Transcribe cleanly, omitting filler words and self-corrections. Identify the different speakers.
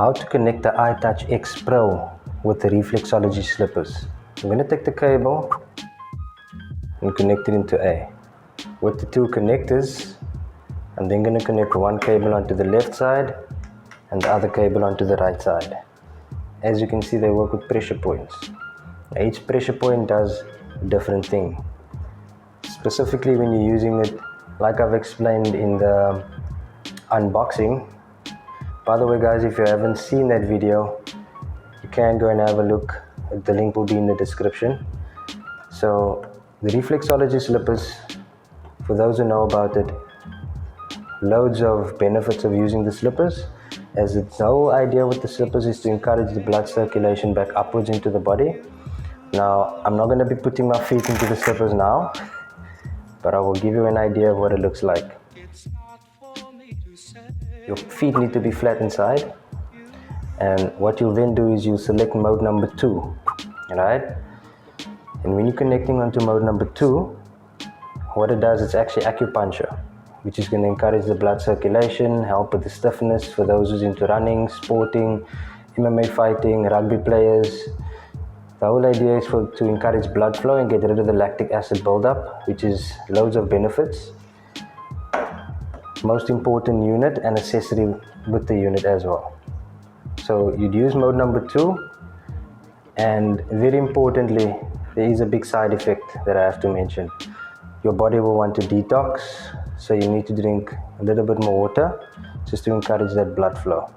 Speaker 1: How to connect the ITOUCH X Pro with the reflexology slippers. I'm going to take the cable and connect it into A. With the two connectors, I'm then going to connect one cable onto the left side and the other cable onto the right side. As you can see, they work with pressure points. Each pressure point does a different thing. Specifically when you're using it, like I've explained in the unboxing. By the way guys, if you haven't seen that video, you can go and have a look. The link will be in the description. So the reflexology slippers, for those who know about it, loads of benefits of using the slippers, as its whole idea with the slippers is to encourage the blood circulation back upwards into the body. Now I'm not going to be putting my feet into the slippers now, but I will give you an idea of what it looks like. Your feet need to be flat inside, and what you'll then do is you select mode number 2, right? And when you're connecting onto mode number 2, what it does is actually acupuncture, which is going to encourage the blood circulation, help with the stiffness for those who's into running, sporting, MMA fighting, rugby players. The whole idea is to encourage blood flow and get rid of the lactic acid buildup, which is loads of benefits. Most important unit and accessory with the unit as well. So you'd use mode number 2, and very importantly, there is a big side effect that I have to mention. Your body will want to detox, so you need to drink a little bit more water just to encourage that blood flow.